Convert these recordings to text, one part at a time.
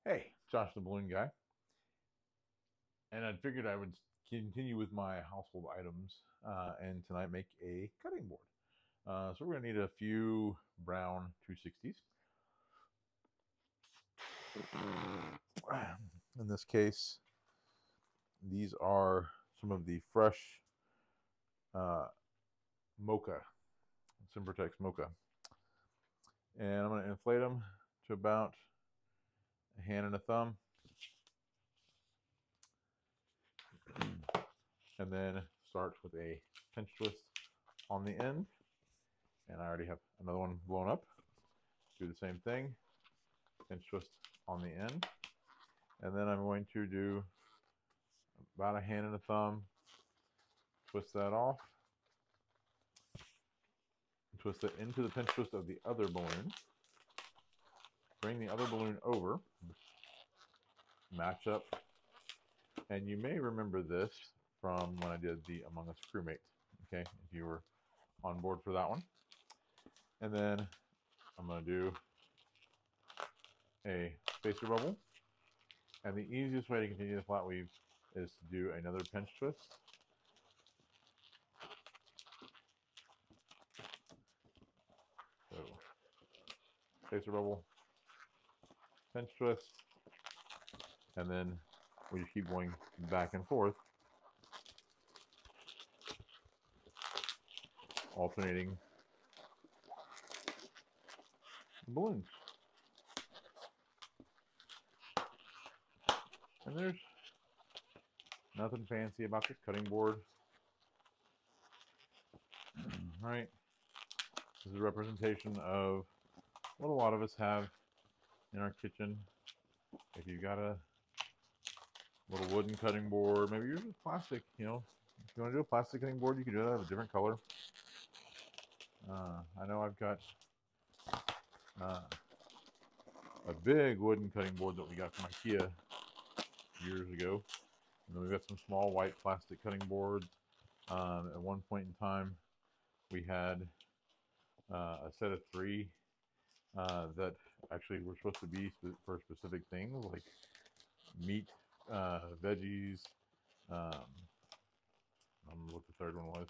Hey, Josh the Balloon Guy. And I figured I would continue with my household items and tonight make a cutting board. So we're going to need a few brown 260s. In this case, these are some of the fresh uh, mocha, Simpertex mocha. And I'm going to inflate them to about a hand and a thumb. And then start with a pinch twist on the end. And I already have another one blown up. Do the same thing. Pinch twist on the end. And then I'm going to do about a hand and a thumb, twist that off, twist it into the pinch twist of the other balloon, bring the other balloon over, match up, and you may remember this from when I did the Among Us crewmate, okay, if you were on board for that one. And then I'm going to do a spacer bubble, and the easiest way to continue the flat weave is to do another pinch twist. So, spacer bubble, pinch twist, and then we just keep going back and forth, alternating balloons. And there's nothing fancy about this cutting board. Right? This is a representation of what a lot of us have in our kitchen. If you've got a little wooden cutting board, maybe yours is plastic, you know. If you want to do a plastic cutting board, you can do that of a different color. I know I've got uh, a big wooden cutting board that we got from IKEA years ago. And then we've got some small white plastic cutting boards. At one point in time, we had a set of three that actually were supposed to be for specific things like meat, veggies. Um, I don't know what the third one was,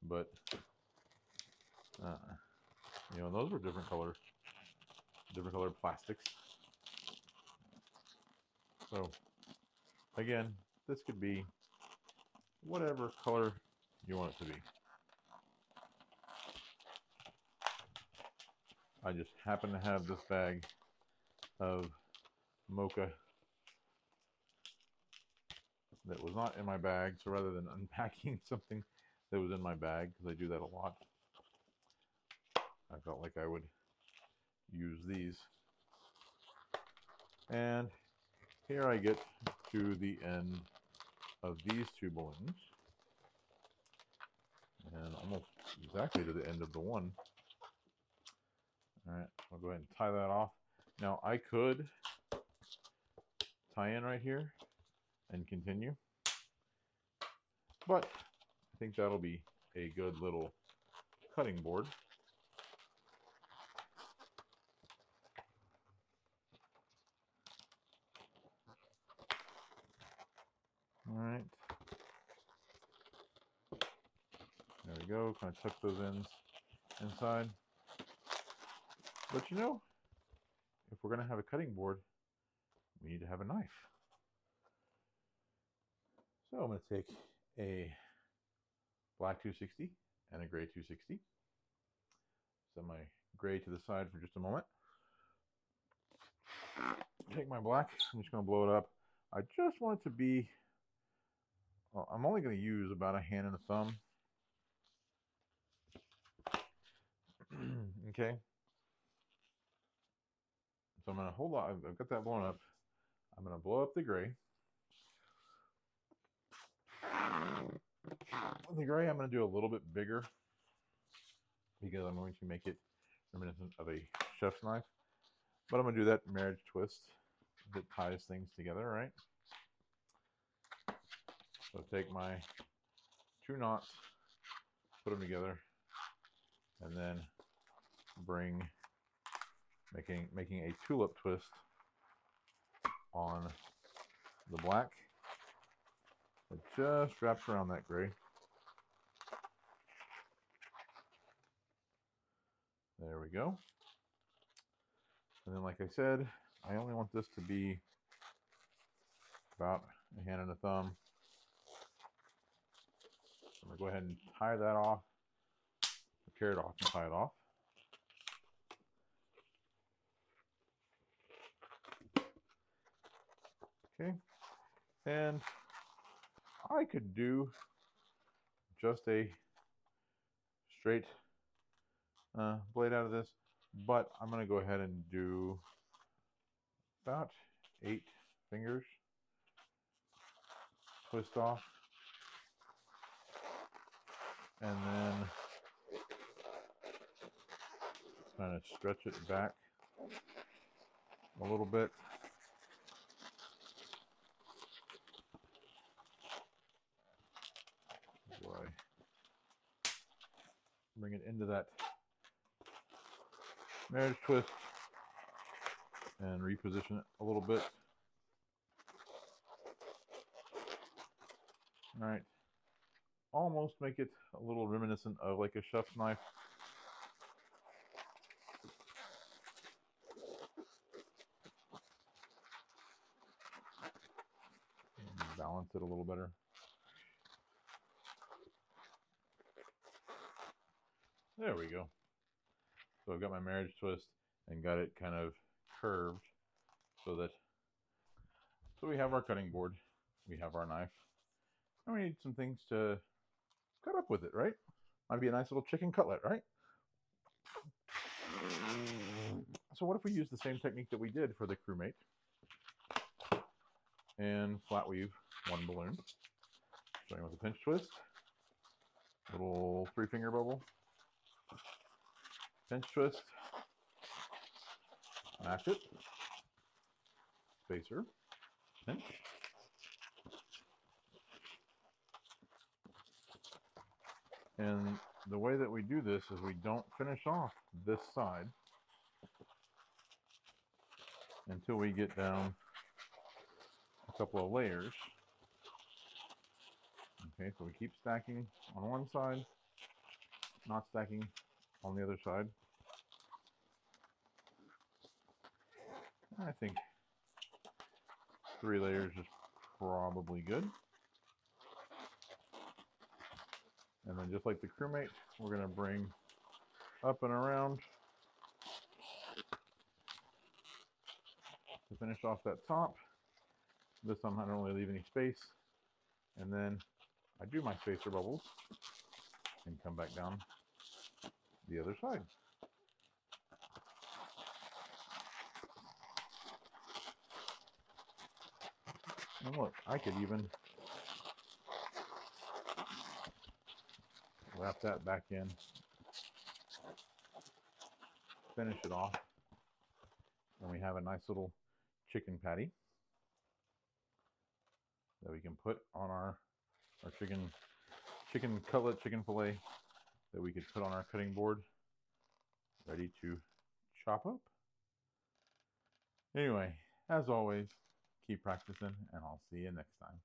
but uh, those were different color plastics. So again, this could be whatever color you want it to be. I just happen to have this bag of mocha that was not in my bag. So rather than unpacking something that was in my bag, because I do that a lot, I felt like I would use these. And here I get to the end of these two balloons, and almost exactly to the end of the one. All right, I'll go ahead and tie that off. Now I could tie in right here and continue, but I think that'll be a good little cutting board. All right, there we go. Kind of tuck those ends inside. But if we're going to have a cutting board, we need to have a knife. So I'm going to take a black 260 and a gray 260. Set my gray to the side for just a moment. Take my black. I'm just going to blow it up. I just want it to be, well, I'm only going to use about a hand and a thumb. Okay. So I'm going to hold on. I've got that blown up. I'm going to blow up the gray. The gray I'm going to do a little bit bigger because I'm going to make it reminiscent of a chef's knife. But I'm going to do that marriage twist that ties things together, right? So take my two knots, put them together, and then making a tulip twist on the black. It just wraps around that gray. There we go. And then, like I said, I only want this to be about a hand and a thumb. I'm going to go ahead and tie that off, tear it off and tie it off. Okay, and I could do just a straight blade out of this, but I'm going to go ahead and do about 8 fingers, twist off, and then kind of stretch it back a little bit. So I bring it into that marriage twist and reposition it a little bit. All right, almost make it a little reminiscent of like a chef's knife. Balance it a little better. There we go. So I've got my marriage twist and got it kind of curved so we have our cutting board, we have our knife, and we need some things to cut up with it, right? Might be a nice little chicken cutlet, right? So what if we use the same technique that we did for the crewmate and flat weave one balloon, starting with a pinch twist, little 3-finger bubble, pinch twist, match it, spacer, pinch, and the way that we do this is we don't finish off this side until we get down a couple of layers. Okay, so we keep stacking on one side, not stacking on the other side. I think 3 layers is probably good. And then just like the crewmate, we're going to bring up and around to finish off that top. This time I don't really leave any space. And then I do my spacer bubbles and come back down the other side. And look, I could even wrap that back in, finish it off, and we have a nice little chicken patty that we can put on our chicken cutlet, chicken fillet that we could put on our cutting board, ready to chop up. Anyway, as always, keep practicing, and I'll see you next time.